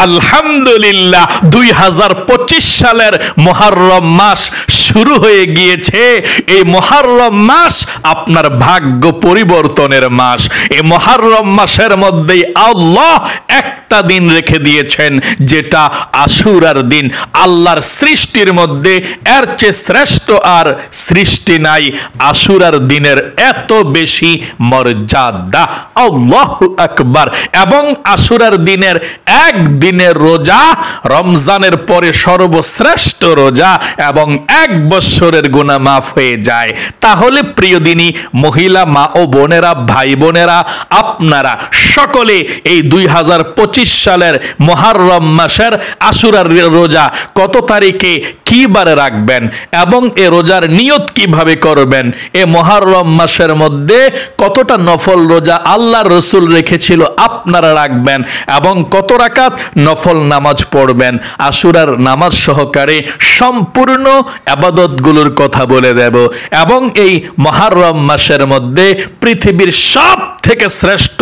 আলহামদুলিল্লাহ 2025 সালের মুহররম মাস শুরু হয়ে গিয়েছে। এই মুহররম মাস আপনার ভাগ্য পরিবর্তনের মাস। এই মুহররম মাসের মধ্যেই আল্লাহ একটা দিন রেখে দিয়েছেন, যেটা আশুরার দিন। আল্লাহর সৃষ্টির মধ্যে এর চেয়ে শ্রেষ্ঠ আর সৃষ্টি নাই। আশুরার দিনের এত বেশি মর্যাদা, আল্লাহু আকবার। এবং আশুরার দিনের একদিনের রোজা রমজানের পরে সর্বশ্রেষ্ঠ রোজা, এবং 1 বছরের গুনাহ মাফ হয়ে যায়। তাহলে প্রিয় দিনী মহিলা মা ও বোনেরা, ভাই বোনেরা, আপনারা সকলে এই 2025 সালের মুহররম মাসের আশুরার রোজা কত তারিখে কি বারে রাখবেন এবং এ রোজার নিয়ত কিভাবে করবেন, এ মুহররম মাসের মধ্যে কতটা নফল রোজা আল্লাহর রাসূল রেখেছিল আপনারা রাখবেন, এবং কত রাকাত নফল নামাজ পড়বেন, আশুরার নামাজ সহকারে সম্পূর্ণ ইবাদতগুলোর কথা বলে দেব। এবং এই মুহররম মাসের মধ্যে পৃথিবীর সব থেকে শ্রেষ্ঠ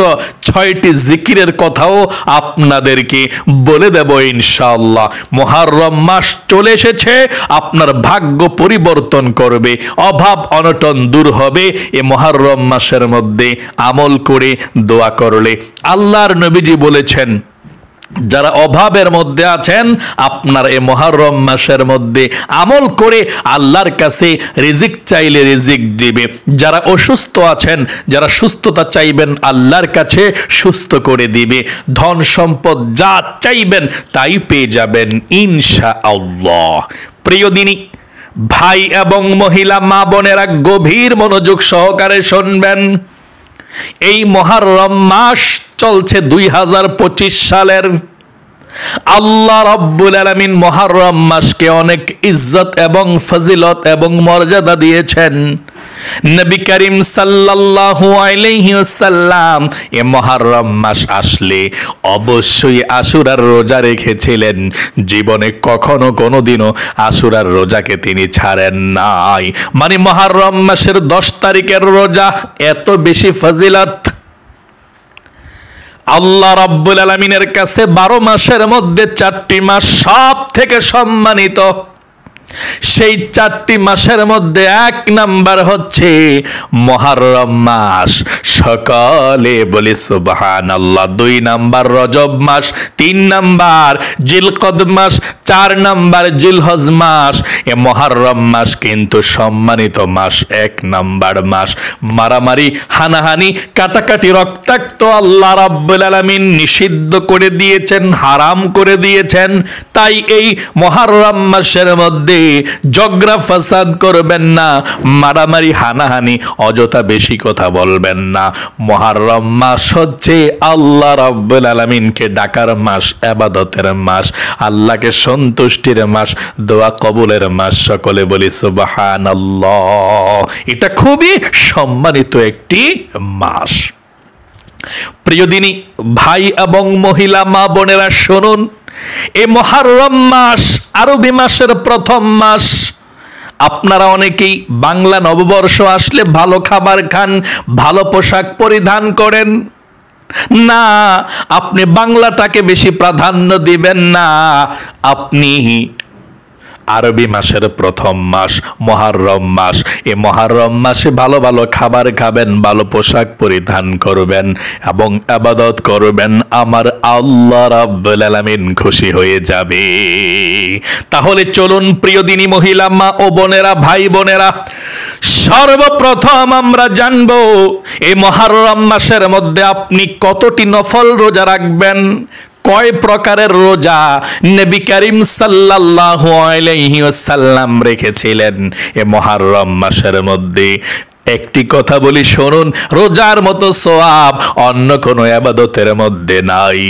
6টি জিকিরের কথাও আপনাদেরকে বলে দেব ইনশাআল্লাহ। মুহররম মাস চলে এসেছে, আপনার ভাগ্য পরিবর্তন করবে, অভাব অনটন দূর হবে এই মুহররম মাসের মধ্যে আমল করে দোয়া করলে। আল্লাহর নবীজি বলেছেন, যারা অভাবের মধ্যে আছেন আপনার এই মুহররম মাসের মধ্যে আমল করে আল্লাহর কাছে রিজিক চাইলে রিজিক দিবে। যারা অসুস্থ আছেন, যারা সুস্থতা চাইবেন আল্লাহর কাছে সুস্থ করে দিবে। ধন সম্পদ যা চাইবেন তাই পেয়ে যাবেন ইনশাআল্লাহ। প্রিয় দিনী ভাই এবং মহিলা মা বোনেরা, গভীর মনোযোগ সহকারে শুনবেন। এই মুহররম মাস চলছে 2025 সালের। আল্লাহ রাব্বুল আলামিন মুহররম মাসকে অনেক ইজ্জত এবং ফজিলত এবং মর্যাদা দিয়েছেন। নবী করিম সাল্লাল্লাহু আলাইহি ওয়াসাল্লাম এ মুহররম মাস আসলে অবশ্যই আশুরার রোজা রেখেছিলেন। জীবনে কখনো কোনোদিনও আশুরার রোজাকে তিনি ছাড়েন নাই। মানে মুহররম মাসের 10 তারিখের রোজা এত বেশি ফজিলত। আল্লাহ রাব্বুল আলামিনের কাছে 12 মাসের মধ্যে 4টি মাস সব থেকে সম্মানিত। সেই 4টি মাসের মধ্যে 1 নাম্বার হচ্ছে মুহররম মাস। সকালে বলি সুবহানাল্লাহ। 2 নাম্বার রজব মাস, 3 নাম্বার জিলকদ মাস, 4 নাম্বার জিলহজ মাস। এ মুহররম মাস কিন্তু সম্মানিত মাস, 1 নাম্বার মাস। মারামারি, হানাহানি, কাটাকাটি, রক্তাক্ত আল্লাহ রাব্বুল আলামিন নিষিদ্ধ করে দিয়েছেন, হারাম করে দিয়েছেন। তাই এই মুহররম মাসের মধ্যে ঝগড়া ফাসাদ করবেন না, মারামারি, হানাহানি, অযথা বেশি কথা বলবেন না। মুহররম মাস হচ্ছে আল্লাহ রাব্বুল আলামিনকে ডাকার মাস, ইবাদতের মাস, আল্লাহকে সন্তুষ্টির মাস, দোয়া কবুলের মাস। সকলে বলি সুবহানাল্লাহ। এটা খুবই সম্মানিত একটি মাস। প্রিয় দিনী ভাই এবং মহিলা মা বোনেরা শুনুন, এই মুহররম মাস আরবি মাসের প্রথম মাস। আপনারা অনেকেই বাংলা নববর্ষ আসলে ভালো খাবার খান, ভালো পোশাক পরিধান করেন। না, আপনি বাংলাটাকে বেশি প্রাধান্য দিবেন না। আপনি আরবি মাসের প্রথম মাস মুহররম মাস, এই মুহররম মাসে ভালো ভালো খাবার খাবেন, ভালো পোশাক পরিধান করবেন এবং ইবাদত করবেন। আমার আল্লাহ রাব্বুল আলামিন খুশি হয়ে যাবে। তাহলে চলুন প্রিয় দিনী মহিলা মা ও বোনেরা, ভাই বোনেরা, সর্বপ্রথম আমরা জানবো এই মুহররম মাসের মধ্যে আপনি কতটি নফল রোজা রাখবেন, কয় প্রকারের রোজা নবী করিম সাল্লাল্লাহু আলাইহি ওয়াসাল্লাম রেখেছিলেন এ মুহররম মাসের মধ্যে। একটি কথা বলি শুনুন, রোজার মতো সওয়াব অন্য কোনো ইবাদতের মধ্যে নাই।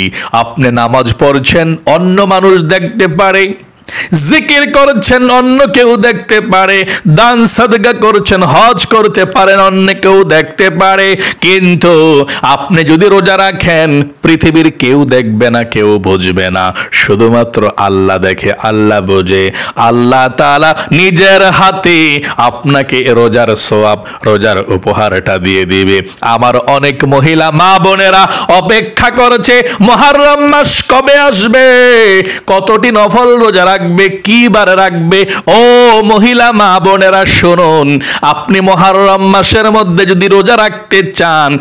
আপনি নামাজ পড়ছেন, অন্য মানুষ দেখতে পারে। জিকির করছেন, অন্য কেউ দেখতে পারে। দান সাদকা করছেন, হজ করতে পারেন, অন্য কেউ দেখতে পারে। কিন্তু আপনি যদি রোজা রাখেন, পৃথিবীর কেউ দেখবে না, কেউ বুঝবে না, শুধুমাত্র আল্লাহ দেখে, আল্লাহ বোঝে। আল্লাহ তাআলা নিজের হাতে আপনাকে রোজার সওয়াব, রোজার উপহারটা দিয়ে দিবে। আমার অনেক মহিলা মা বোনেরা অপেক্ষা করছে মুহররম মাস কবে আসবে, কতটি নফল রোজা রাখবে, কি বার রাখবে। ও মহিলা মা বোনেরা শুনুন, আপনি মুহররম মাসের মধ্যে যদি রোজা রাখতে চান,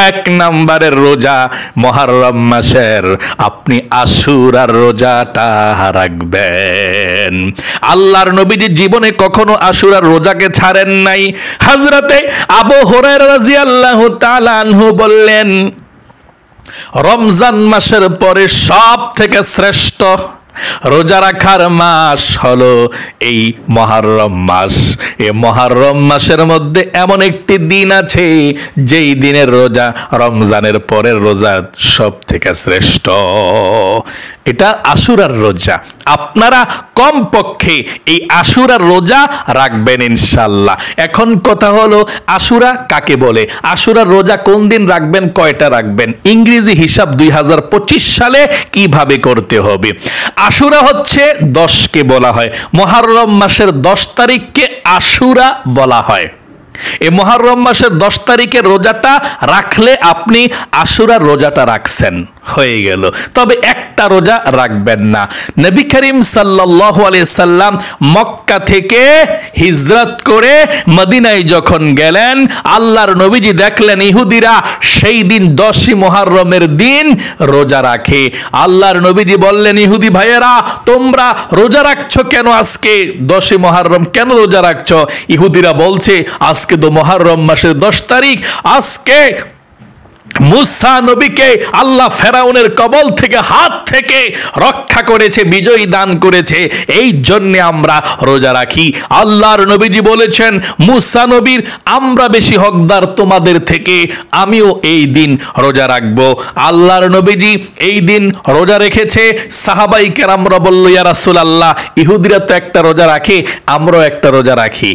1 নম্বরের রোজা মুহররম মাসের আপনি আশুরার রোজাটা রাখবেন। আল্লাহর নবীজি জীবনে কখনো আশুরার রোজাকে ছাড়েন নাই। হযরতে আবু হুরায়রা রাদিয়াল্লাহু তাআলা আনহু বললেন, রমজান মাসের পরে সব থেকে শ্রেষ্ঠ রোজা রাখার মাস হলো এই মুহররম মাস। এই মুহররম মাসের মধ্যে এমন একটি দিন আছে যেই দিনের রোজা রমজানের পরের রোজা সব থেকে শ্রেষ্ঠ, এটা আশুরার রোজা। আপনারা কমপক্ষে এই আশুরার রোজা রাখবেন ইনশাআল্লাহ। এখন কথা হলো আশুরা কাকে বলে, আশুরার রোজা কোন দিন রাখবেন, কয়টা রাখবেন, ইংরেজি হিসাব 2025 সালে কিভাবে করতে হবে। আশুরা হচ্ছে 10কে বলা হয়, মুহররম মাসের 10 তারিখকে আশুরা বলা হয়। এই মুহররম মাসের 10 তারিখের রোজাটা রাখলে আপনি আশুরার রোজাটা রাখছেন, হয়ে গেল। তবে একটা রোজা রাখবেন না। নবী করিম সাল্লাল্লাহু আলাইহি সাল্লাম মক্কা থেকে হিজরত করে মদিনায় যখন গেলেন, আল্লাহর নবীজি দেখলেন ইহুদিরা সেই দিন 10ই মুহররমের দিন রোজা রাখে। আল্লাহর নবীজি বললেন, ইহুদি ভাইয়েরা তোমরা রোজা রাখছো কেন, আজকে 10ই মুহররম কেন রোজা রাখছো? ইহুদিরা বলছে আজকে তো মুহররম মাসের 10 তারিখ, আজকে মুসা নবীকে আল্লাহ ফেরাউনের কবল থেকে, হাত থেকে রক্ষা করেছে, বিজয় দান করেছে, এই জন্য আমরা রোজা রাখি। আল্লাহর নবীজি বলেছেন, মুসা নবীর আমরা বেশি হকদার তোমাদের থেকে, আমিও এই দিন রোজা রাখবো। আল্লাহর নবীজি এই দিন রোজা রেখেছে। সাহাবাই কেরামরা বলল, ইয়া রাসূলুল্লাহ, ইহুদিরা তো একটা রোজা রাখে, আমরাও একটা রোজা রাখি,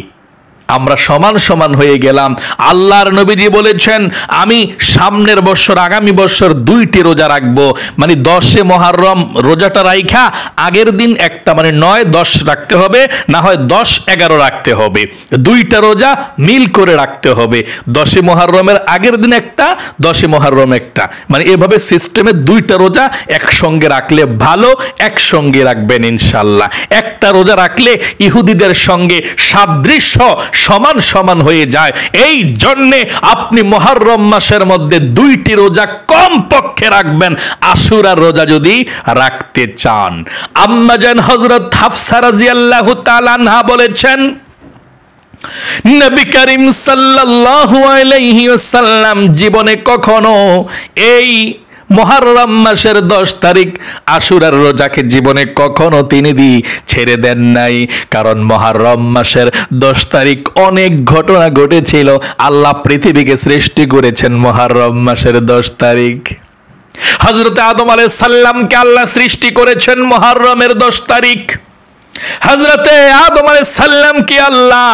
আমরা সমান সমান হয়ে গেলাম। আল্লাহর নবীজি বলেছেন, আমি সামনের বছর, আগামী বছর 2টি রোজা রাখবো, মানে 10এ মুহররম রোজাটা রাইখা আগের দিন একটা, মানে 9-10 রাখতে হবে, না হয় 10-11 রাখতে হবে, 2টা রোজা মিল করে রাখতে হবে। 10এ মুহররমের আগের দিন একটা, 10এ মুহররম একটা, মানে এভাবে সিস্টেমে 2টা রোজা একসঙ্গে রাখলে ভালো, একসঙ্গে রাখবেন ইনশাআল্লাহ। একটা রোজা রাখলে ইহুদিদের সঙ্গে সাদৃশ্য সমান সমান হয়ে যায়। এই জন্যে আপনি মুহররম মাসের মধ্যে 2টি রোজা কম পক্ষে রাখবেন, আশুরার রোজা যদি রাখতে চান। আম্মা জান হযরত হাফসা রাদিয়াল্লাহু তাআলা আনহা বলেছেন, নবী করিম সাল্লাল্লাহু আলাইহি ওয়াসাল্লাম জীবনে কখনো এই মুহররম মাসের 10 তারিখ আশুরার রোজাকে জীবনে কখনো তিনি ছেড়ে দেন নাই। কারণ মুহররম মাসের 10 তারিখ অনেক ঘটনা ঘটেছিল। আল্লাহ পৃথিবীকে সৃষ্টি করেছেন মুহররম মাসের 10 তারিখ। হযরত আদম আলাইহিস সালামকে আল্লাহ সৃষ্টি করেছেন মুহররমের 10 তারিখ। হযরতে আদম আলাইহিস সালামকে আল্লাহ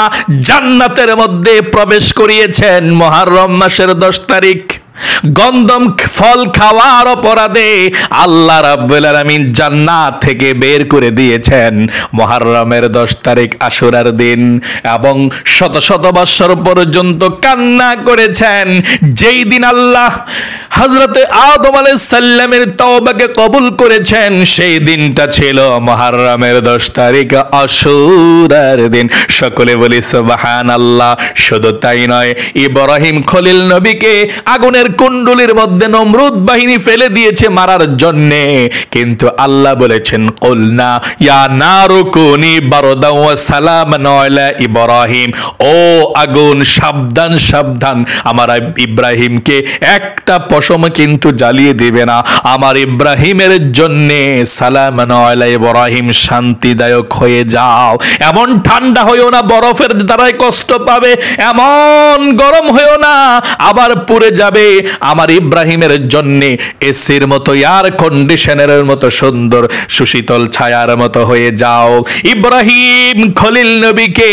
জান্নাতের মধ্যে প্রবেশ করিয়েছেন মুহররম মাসের 10 তারিখ। গন্ধম ফল খাওয়ার অপরাধে আল্লাহ রাব্বুল আলামিন জান্নাত থেকে বের করে দিয়েছেন মুহররমের 10 তারিখ আশুরার দিন, এবং শত শত বছর পর্যন্ত কান্না করেছেন। যেই দিন আল্লাহ হযরতে আদম আলাইহিস সালামের তওবাকে কবুল করেছেন, সেই দিনটা ছিল মুহররমের 10 তারিখ আশুরার দিন। সকলে বলি সুবহানাল্লাহ। শুধু তাই নয়, ইব্রাহিম খলিল নবীকে আগুনের কুণ্ডলীর মধ্যে নমরুদ বাহিনী ফেলে দিয়েছে মারার জন্যে, কিন্তু আল্লাহ বলেছেন, কুলনা ইয়া নারু কুনি বারদান ওয়া সালামান আলা ইব্রাহিম, ও আগুন সাবধান সাবধান, আমার ইব্রাহিমকে একটা পশম কিন্তু জ্বালিয়ে দিবে না, আমার ইব্রাহিমের জন্যে সালামান আলা ইব্রাহিম, শান্তিদায়ক হয়ে যাও। এমন ঠান্ডা হইও না বরফের দ্বারাই কষ্ট পাবে, এমন গরম হইও না আবার পুড়ে যাবে, আমার ইব্রাহিমের জন্য এসির মতো, এয়ার কন্ডিশনারের মতো সুন্দর সুশীতল ছায়ার মতো হয়ে যাও। ইব্রাহিম খলিল নবীকে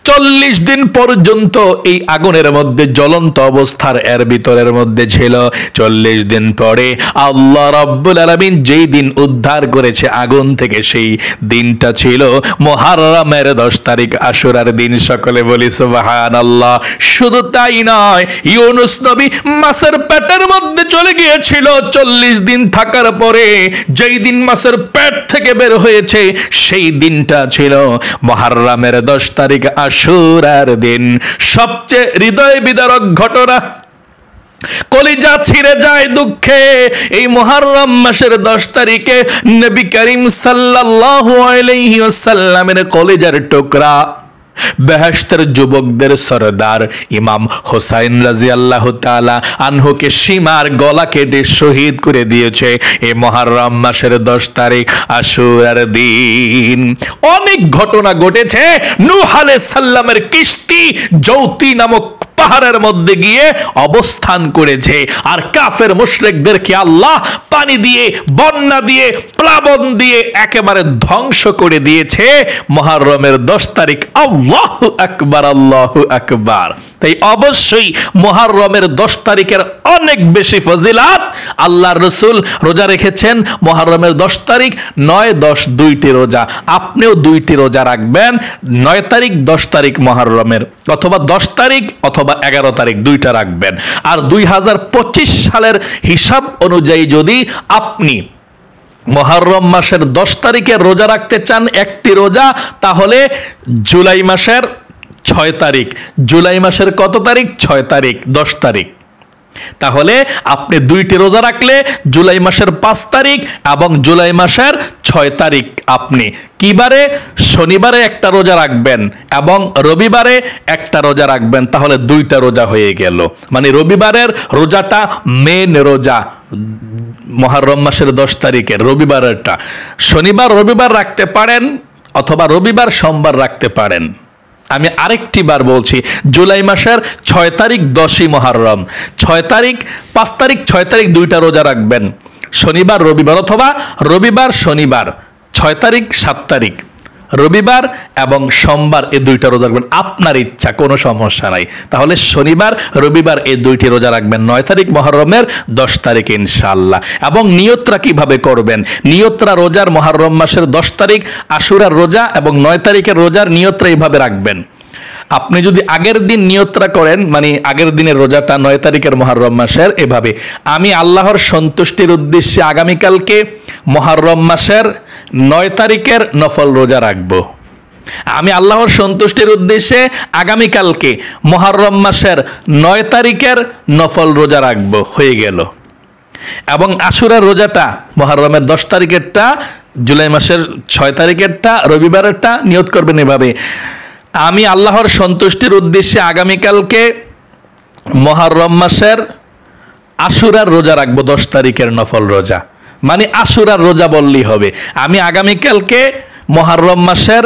40 দিন পর্যন্ত এই আগুনের মধ্যে জ্বলন্ত অবস্থার এর ভিতরের মধ্যে ছিল। 40 দিন পরে আল্লাহ রাব্বুল আলামিন যেই দিন উদ্ধার করেছে আগুন থেকে, সেই দিনটা ছিল মুহররমের 10 তারিখ, আশুরার দিন। সকলে বলি সুবহানাল্লাহ। শুধু তাই নয়, ইউনুস নবী মাছের পেটের মধ্যে চলে গিয়েছিল। 40 দিন থাকার পরে যেই দিন মাছের পেট থেকে বের হয়েছে, সেই দিনটা ছিল মুহররমের 10 তারিখ, আশুরার দিন। সবচেয়ে হৃদয় বিদারক ঘটনা, কলিজা ছিঁড়ে যায় দুঃখে। এই মুহররম মাসের 10 তারিখে নবী করিম সাল্লাল্লাহু আলাইহি ওয়াসাল্লামের কলিজার টুকরা, বেহেশতের যুবকদের সরদার ইমাম হোসাইন রাদিয়াল্লাহু তাআলা আনহুকে সীমার গলা কেটে শহীদ করে দিয়েছে এই মুহররম মাসের 10 তারিখ, আশুরার দিন। অনেক ঘটনা ঘটেছে। নূহ আলাইহিস সালামের কিস্তি যৌতি নামক পাহাড়ের মধ্যে গিয়ে অবস্থান করেছে, আর কাফের মুশরিকদেরকে আল্লাহ পানি দিয়ে, বন্যা দিয়ে, প্লাবন দিয়ে একেবারে ধ্বংস করে দিয়েছে মুহররমের 10 তারিখ। আল্লাহু আকবার, আল্লাহু আকবার। তাই অবশ্যই মুহররমের 10 তারিখের অনেক বেশি ফজিলাত। আল্লাহর রাসূল রোজা রেখেছেন মুহররমের 10 তারিখ, 9, 10 দুইটি রোজা। আপনিও দুইটি রোজা রাখবেন, 9 তারিখ, 10 তারিখ মুহররমের, অথবা 10 তারিখ অথবা 11 তারিখ, দুইটা রাখবেন। আর 2025 সালের হিসাব অনুযায়ী যদি আপনি মুহররম মাসের 10 তারিখে রোজা রাখতে চান একটি রোজা, তাহলে জুলাই মাসের 6 তারিখ, জুলাই মাসের কত তারিখ? 6 তারিখ, 10 তারিখ। তাহলে আপনি দুইটি রোজা রাখলে জুলাই মাসের 5 তারিখ এবং জুলাই মাসের 6 তারিখ আপনি কিবারে? শনিবারে একটা রোজা রাখবেন এবং রবিবারে একটা রোজা রাখবেন, তাহলে দুইটা রোজা হয়ে গেল। মানে রবিবারের রোজাটা মেন রোজা, মুহররম মাসের 10 তারিখের রবিবারেরটা। শনিবার রবিবার রাখতে পারেন, অথবা রবিবার সোমবার রাখতে পারেন। আমি আরেকটি বার বলছি, জুলাই মাসের 6 তারিখ 10ই মুহররম, 6 তারিখ, 5 তারিখ, 6 তারিখ দুইটা রোজা রাখবেন, শনিবার রবিবার, অথবা রবিবার শনিবার, 6 তারিখ 7 তারিখ, রবিবার এবং সোমবার এই দুইটা রোজা রাখবেন। আপনার ইচ্ছা, কোনো সমস্যা নাই। তাহলে শনিবার রবিবার এই দুইটি রোজা রাখবেন 9 তারিখ মুহররমের 10 তারিখ ইনশাআল্লাহ। এবং নিয়তরা কিভাবে করবেন? নিয়তরা রোজার মুহররম মাসের 10 তারিখ আশুরার রোজা এবং 9 তারিখের রোজার নিয়তরা এইভাবে রাখবেন। আপনি যদি আগের দিন নিয়তরা করেন, মানে আগের দিনের রোজাটা 9 তারিখের মুহররম মাসের, এভাবে আমি আল্লাহর সন্তুষ্টির উদ্দেশ্যে আগামীকালকে মুহররম মাসের 9 তারিখের নফল রোজা রাখবো। আমি আল্লাহর সন্তুষ্টির উদ্দেশ্যে আগামীকালকে মুহররম মাসের 9 তারিখের নফল রোজা রাখবো, হয়ে গেল। এবং আশুরার রোজাটা মুহররমের 10 তারিখেরটা, জুলাই মাসের 6 তারিখেরটা, রবিবারেরটা নিয়ত করবেন এভাবে, আমি আল্লাহর সন্তুষ্টির উদ্দেশ্যে আগামীকালকে মুহররম মাসের আশুরার রোজা রাখবো, 10 তারিখের নফল রোজা। মানে আশুরার রোজা বললেই হবে। আমি আগামীকালকে মুহররম মাসের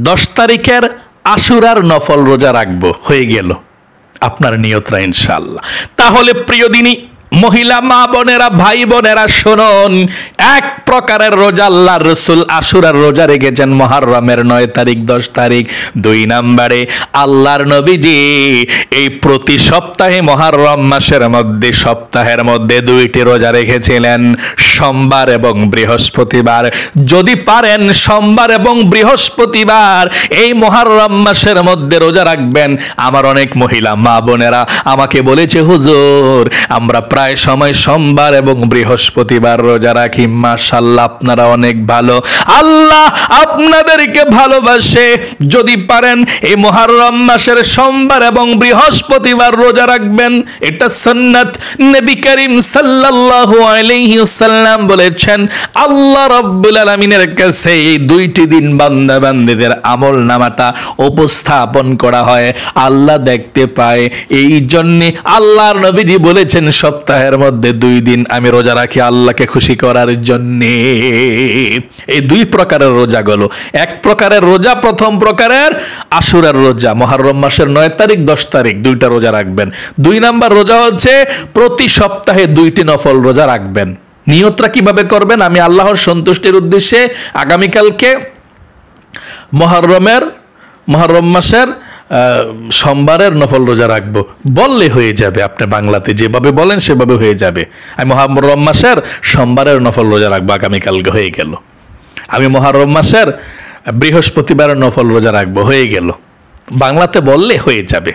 10 তারিখের আশুরার নফল রোজা রাখবো, হয়ে গেল আপনার নিয়তরা ইনশাআল্লাহ। তাহলে প্রিয় দিনী মহিলা মা বোনেরা, ভাই বোনেরা, শুনুন, এক প্রকারের রোজা আল্লাহর রাসূল আশুরার রোজা রেখেছেন মুহররমের 9 তারিখ, 10 তারিখ। 2 নম্বরে আল্লাহর নবীজি এই প্রতি সপ্তাহে মুহররম মাসের মধ্যে, সপ্তাহের মধ্যে 2টি রোজা রেখেছিলেন, সোমবার এবং বৃহস্পতিবার। যদি পারেন সোমবার এবং বৃহস্পতিবার এই মুহররম মাসের মধ্যে রোজা রাখবেন। আমার অনেক মহিলা মা বোনেরা আমাকে বলেছে, হুজুর আমরা প্রায় সময় সোমবার এবং বৃহস্পতিবার রোজা রাখি। মাশাআল্লাহ, আপনারা অনেক ভালো, আল্লাহ আপনাদেরকে ভালোবাসে। যদি পারেন এই মুহররম মাসের সোমবার এবং বৃহস্পতিবার রোজা রাখবেন, এটা সুন্নাত। নবী করিম সাল্লাল্লাহু আলাইহি ওয়াসাল্লাম বলেছেন, আল্লাহ রাব্বুল আলামিনের কাছে এই 2টি দিন বান্দা বান্দীদের আমল নামাটা উপস্থাপন করা হয়, আল্লাহ দেখতে পায়। এই জন্য আল্লাহর নবীজি বলেছেন, সপ্তাহের মধ্যে 2 দিন আমি রোজা রাখি আল্লাহকে খুশি করার জন্য। এই 2 প্রকারের রোজা গেল। এক প্রকারের রোজা, প্রথম প্রকারের আশুরার রোজা, মুহররম মাসের 9 তারিখ, 10 তারিখ দুইটা রোজা রাখবেন। 2 নাম্বার রোজা হচ্ছে প্রতি সপ্তাহে 2টি নফল রোজা রাখবেন। নিয়তটা কিভাবে করবেন? আমি আল্লাহর সন্তুষ্টির উদ্দেশ্যে আগামীকালকে মুহররমের মুহররম মাসের সোমবারের নফল রোজা রাখবো বললে হয়ে যাবে। আপনি বাংলাতে যেভাবে বলেন সেভাবে হয়ে যাবে। আমি মুহররম মাসের সোমবারের নফল রোজা রাখবো, আগামীকালকে হয়ে গেল। আমি মুহররম মাসের বৃহস্পতিবারের নফল রোজা রাখবো, হয়ে গেল। বাংলাতে বললে হয়ে যাবে।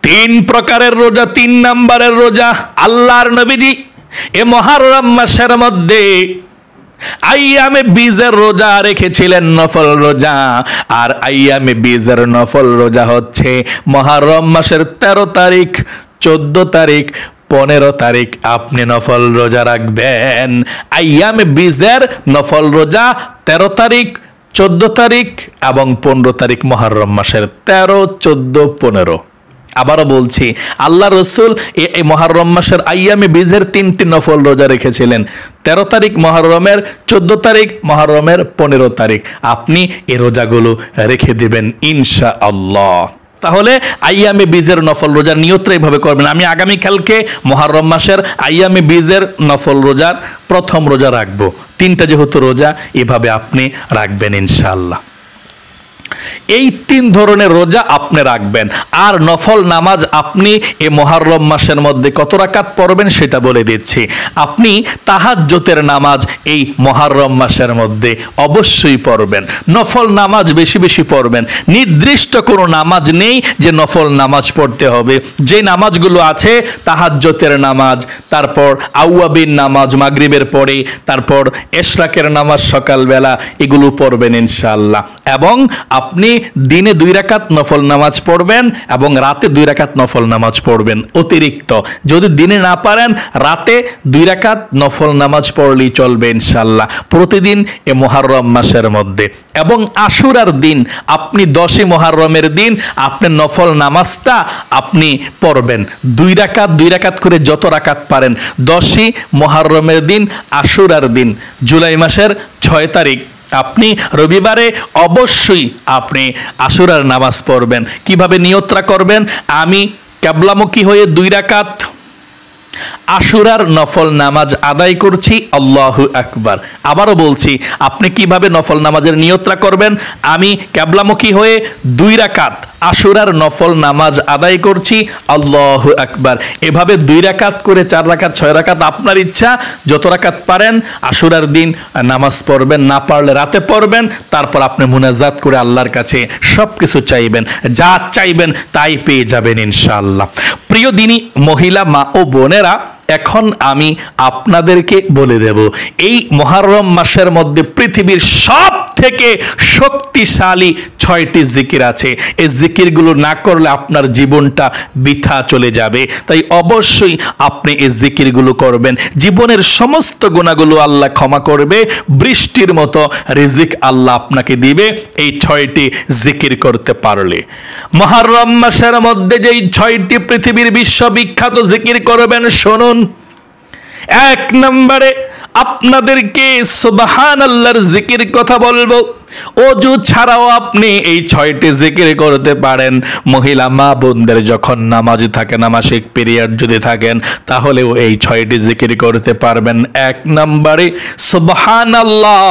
3 প্রকারের রোজা, 3 নাম্বারের রোজা আল্লাহর নবীজি এ মুহররম মাসের মধ্যে আইয়ামে বীজের রোজা রেখেছিলেন, নফল রোজা। আর আইয়ামে বীজের নফল রোজা হচ্ছে মুহররম মাসের 13 তারিখ, 14 তারিখ, 15 তারিখ আপনি নফল রোজা রাখবেন। আইয়ামে বীজের নফল রোজা 13 তারিখ, 14 তারিখ এবং 15 তারিখ, মুহররম মাসের 13, 14, 15। আবারও বলছি, আল্লাহ রসুল এই মুহররম মাসের আইয়ামে বীজের 3টি নফল রোজা রেখেছিলেন। 13 তারিখ মুহররমের, 14 তারিখ মুহররমের, 15 তারিখ আপনি এই রোজাগুলো রেখে দিবেন ইনশাআল্লাহ। তাহলে আইয়ামে বীজের নফল রোজার নিয়তটা এইভাবে করবেন। আমি আগামীকালকে মুহররম মাসের আইয়ামে বীজের নফল রোজার প্রথম রোজা রাখবো। 3টা যেহেতু রোজা, এভাবে আপনি রাখবেন ইনশাআল্লাহ। এই 3 ধরনের রোজা আপনি রাখবেন। আর নফল নামাজ আপনি এই মুহররম মাসের মধ্যে কত রাকাত পড়বেন সেটা বলে দিচ্ছি। আপনি তাহাজ্জুদের নামাজ এই মুহররম মাসের মধ্যে অবশ্যই পড়বেন। নফল নামাজ বেশি বেশি পড়বেন। নির্দিষ্ট কোনো নামাজ নেই যে নফল নামাজ পড়তে হবে। যে নামাজগুলো আছে তাহাজ্জুদের নামাজ, তারপর আওয়াবিন নামাজ মাগরিবের পরে, তারপর ইশরাকের নামাজ সকালবেলা, এগুলো পড়বেন ইনশাআল্লাহ। এবং আপনি দিনে 2 রাকাত নফল নামাজ পড়বেন এবং রাতে 2 রাকাত নফল নামাজ পড়বেন অতিরিক্ত। যদি দিনে না পারেন রাতে 2 রাকাত নফল নামাজ পড়লেই চলবে ইনশাআল্লাহ প্রতিদিন এ মুহররম মাসের মধ্যে। এবং আশুরার দিন আপনি 10ই মুহররমের দিন আপনি নফল নামাজটা আপনি পড়বেন 2 রাকাত 2 রাকাত করে, যত রাকাত পারেন। 10ই মুহররমের দিন আশুরার দিন জুলাই মাসের 6 তারিখ আপনি রবিবারে অবশ্যই আপনি আশুরার নামাজ পড়বেন। কিভাবে নিয়তটা করবেন? আমি কিবলামুখী হয়ে 2 রাকাত আশুরার নফল নামাজ আদায় করছি, আল্লাহু আকবার। আবারও বলছি, আপনি কিভাবে নফল নামাজের নিয়তটা করবেন? আমি কিবলামুখী হয়ে 2 রাকাত আশুরার নফল নামাজ আদায় করছি, আল্লাহু আকবার। এভাবে 2 রাকাত করে 4 রাকাত, 6 রাকাত আপনার ইচ্ছা, যত রাকাত পারেন আশুরার দিন নামাজ পড়বেন। না পারলে রাতে পড়বেন। তারপর আপনি মুনাজাত করে আল্লাহর কাছে সব কিছু চাইবেন, যা চাইবেন তাই পেয়ে যাবেন ইনশাআল্লাহ। প্রিয় দিনী মহিলা মা ও বোনেরা, এখন আমি আপনাদেরকে বলে দেব এই মুহররম মাসের মধ্যে পৃথিবীর সব থেকে শক্তিশালী 6টি জিকির আছে। এই জিকিরগুলো না করলে আপনার জীবনটা বৃথা চলে যাবে। তাই অবশ্যই আপনি এই জিকিরগুলো করবেন। জীবনের সমস্ত গুনাহগুলো আল্লাহ ক্ষমা করবে, বৃষ্টির মতো রিজিক আল্লাহ আপনাকে দিবে এই 6টি জিকির করতে পারলে। মুহররম মাসের মধ্যে যেই 6টি পৃথিবীর বিশ্ববিখ্যাত জিকির করবেন শুনুন। 1 নম্বরে আপনাদেরকে সুবহানাল্লাহর জিকির কথা বলবো। ওযু ছাড়াও আপনি এই 6টি জিকির করতে পারেন। মহিলা মা বোনদের যখন নামাজ থাকে না, মাসিক পিরিয়ড যদি থাকেন, তাহলেও এই 6টি জিকির করতে পারবেন। 1 নম্বরে সুবহানাল্লাহ,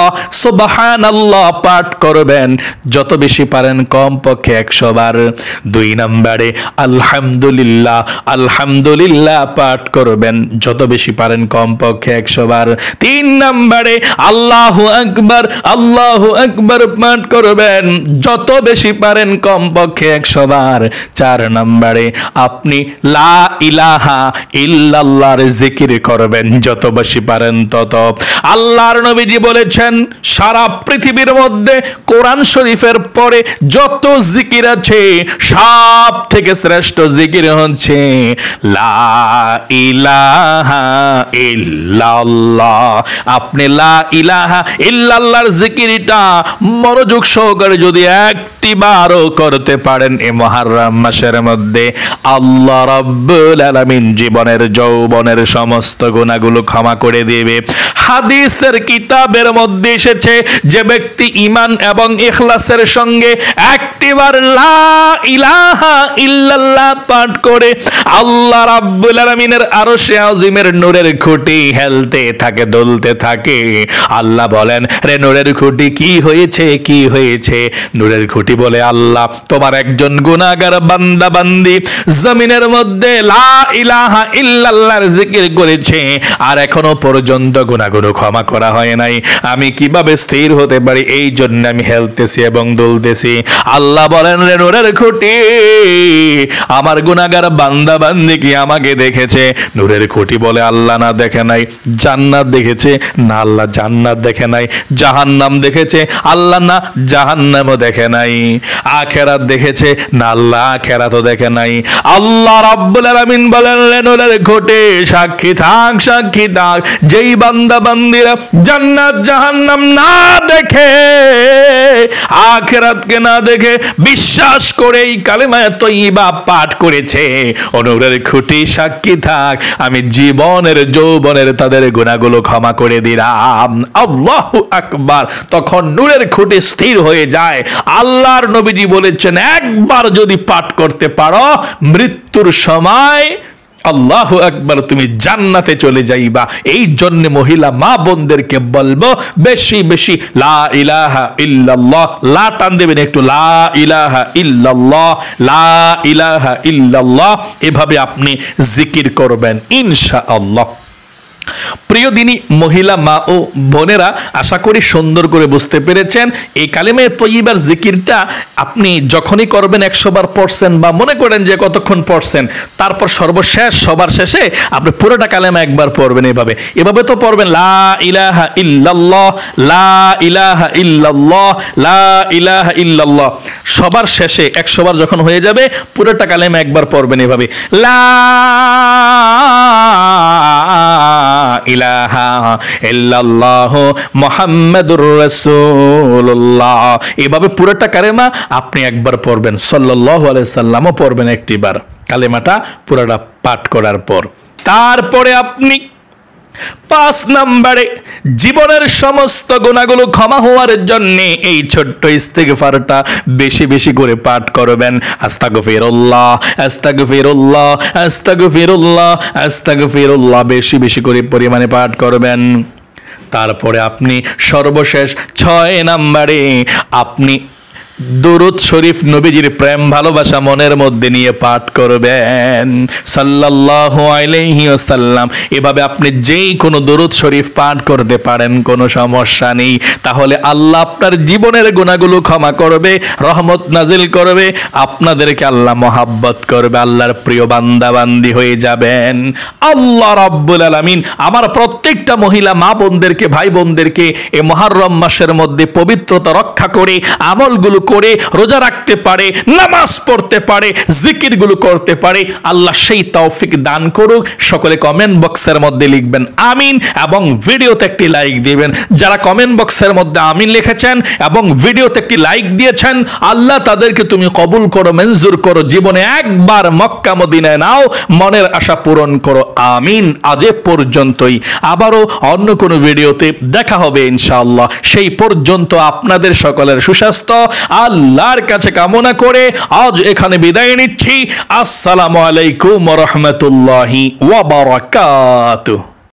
সুবহানাল্লাহ পাঠ করবেন যত বেশি পারেন, কমপক্ষে 100 বার। 2 নম্বরে আলহামদুলিল্লাহ, আলহামদুলিল্লাহ পাঠ করবেন যত বেশি পারেন, কমপক্ষে 100 বার। 3 নম্বরে আল্লাহু আকবার, আল্লাহু আকবার পাঠ করবেন যত বেশি পারেন, কমপক্ষে 100 বার। 4 নম্বরে আপনি লা ইলাহা ইল্লাল্লাহর জিকির করবেন যত বেশি পারেন তত। আল্লাহর নবীজি বলেছেন, সারা পৃথিবীর মধ্যে কোরআন শরীফের পরে যত জিকির আছে সব থেকে শ্রেষ্ঠ জিকির হচ্ছে লা ইলাহা ইল্লাল্লাহ। আপনি লা ইলাহা ইল্লাল্লাহর জিকিরটা মনোযোগ সহকারে যদি 1টি বারও করতে পারেন এই মুহররম মাসের মধ্যে, আল্লাহ রাব্বুল আলামিন জীবনের যৌবনের সমস্ত গুনাহগুলো ক্ষমা করে দেবে। হাদিসের কিতাবের মধ্যে এসেছে, যে ব্যক্তি ঈমান এবং ইখলাসের সঙ্গে 1টি বার লা ইলাহা ইল্লাল্লাহ পাঠ করে, আল্লাহ রাব্বুল আলামিনের আরশে আজিমের নূরের খুঁটি হেলতে থাকে, দুলতে থাকে। আল্লাহ বলেন, রে নূরের খুঁটি কি হয়ে হয়েছে কি হয়েছে? নূরের খুঁটি বলে, আল্লাহ তোমার একজন গুনাহগার বান্দা বান্দি জমিনের মধ্যে লা ইলাহা ইল্লাল্লাহর জিকির করেছে আর এখনো পর্যন্ত গুনাহগুলো ক্ষমা করা হয় নাই, আমি কিভাবে স্থির হতে পারি? এই জন্য আমি হেলতেছি এবং দুলতেছি। আল্লাহ বলেন, রে নূরের খুঁটি, আমার গুনাহগার বান্দা বান্দি কি আমাকে দেখেছে? নূরের খুঁটি বলে, আল্লাহ না দেখে নাই। জান্নাত দেখেছে? না, আল্লাহ জান্নাত দেখে নাই। জাহান্নাম দেখেছে? আল্লাহ না জাহান্নামও দেখে নাই। আখিরাত দেখেছে? না, আল্লাহ আখিরাতও দেখে নাই। আল্লাহ রাব্বুল আলামিন বলেন, রে নূরের খুঁটি, সাক্ষী থাক, সাক্ষী থাক, যেই বান্দা বান্দিরা জান্নাত জাহান্নাম না দেখে, আখিরাতকে না দেখে বিশ্বাস করে এই কালেমায়ে তয়্যিবা পাঠ করেছে, নূরের খুঁটি সাক্ষী থাক, আমি জীবনের যৌবনের তাদের গুনাহগুলো ক্ষমা করে দিলাম। আল্লাহু আকবার। তখন নূরের খুঁটি স্থির হয়ে যায়। আল্লাহর নবীজি বলেছেন, একবার যদি পাঠ করতে পারো মৃত্যুর সময় আল্লাহু আকবার তুমি জান্নাতে চলে যাইবা। এই জন্য মহিলা মা বোনদেরকে বলবো বেশি বেশি লা ইলাহা ইল্লাল্লাহ, লা টান দেবেন একটু, লা ইলাহা ইল্লাল্লাহ, লা ইলাহা ইল্লাল্লাহ, এভাবে আপনি জিকির করবেন ইনশাআল্লাহ। প্রিয় দিনী মহিলা মা ও বোনেরা, আশা করি সুন্দর করে বুঝতে পেরেছেন। এই কালিমায়ে তয়্যিবার জিকিরটা আপনি যখনই করবেন 100 বার পড়ছেন বা মনে করেন যে কতক্ষণ পড়ছেন, তারপর সর্বশেষ সবার শেষে আপনি পুরোটা কালেমা একবার পড়বেন। এভাবে তো পড়বেন, লা ইলাহা ইল্লাল্লাহ, লা ইলাহা ইল্লাল্লাহ, লা ইলাহা ইল্লাল্লাহ। সবার শেষে 100 বার যখন হয়ে যাবে পুরোটা কালেমা একবার পড়বেন এভাবে, লা ইলাহা ইল্লাল্লাহু মুহাম্মাদুর রাসূলুল্লাহ। এভাবে পুরোটা কালেমা আপনি একবার পড়বেন, সাল্লাল্লাহু আলাইহি সাল্লামও পড়বেন একটিবার কালেমাটা পুরোটা পাঠ করার পর। তারপরে আপনি 5 নম্বরে জীবনের সমস্ত গুনাহগুলো ক্ষমা হওয়ার জন্য এই ছোট্ট ইস্তিগফারটা বেশি বেশি করে পাঠ করবেন। আস্তাগফিরুল্লাহ, আস্তাগফিরুল্লাহ, আস্তাগফিরুল্লাহ, আস্তাগফিরুল্লাহ, বেশি বেশি করে পরিমাণে পাঠ করবেন। তারপরে আপনি সর্বশেষ 6 নম্বরে আপনি দুরূদ শরীফ, নবীজির প্রেম ভালোবাসা মনের মধ্যে নিয়ে পাঠ করবেন, সাল্লাল্লাহু আলাইহি ওয়াসাল্লাম। এভাবে আপনি যেই কোনো দুরূদ শরীফ পাঠ করতে পারেন, কোনো সমস্যা নেই। তাহলে আল্লাহ আপনার জীবনের গুনাহগুলো ক্ষমা করবে, রহমত নাজিল করবে, আপনাদেরকে আল্লাহ মহাব্বত করবে, আল্লাহর প্রিয় বান্দা বান্দি হয়ে যাবেন। আল্লাহ রাব্বুল আলামিন আমার প্রত্যেকটা মহিলা মা বোনদেরকে, ভাই বোনদেরকে এই মুহররম মাসের মধ্যে পবিত্রতা রক্ষা করে আমলগুলো করে রোজা রাখতে পারে, নামাজ পড়তে পারে, জিকিরগুলো করতে পারে, আল্লাহ সেই তৌফিক দান করুক। সকলে কমেন্ট বক্সের মধ্যে লিখবেন আমিন এবং ভিডিওতে একটি লাইক দিবেন। যারা কমেন্ট বক্সের মধ্যে আমিন লিখেছেন এবং ভিডিওতে একটি লাইক দিয়েছেন, আল্লাহ তাদেরকে তুমি কবুল করো, মঞ্জুর করো, জীবনে একবার মক্কা মদিনায় নাও, মনের আশা পূরণ করো, আমিন। আজ এ পর্যন্তই, আবারও অন্য কোনো ভিডিওতে দেখা হবে ইনশাআল্লাহ। সেই পর্যন্ত আপনাদের সকলের সুস্বাস্থ্য আল্লাহর কাছে কামনা করে আজ এখানে বিদায় নিচ্ছি। আসসালামু আলাইকুম ওয়া রাহমাতুল্লাহি ওয়া বারাকাতুহু।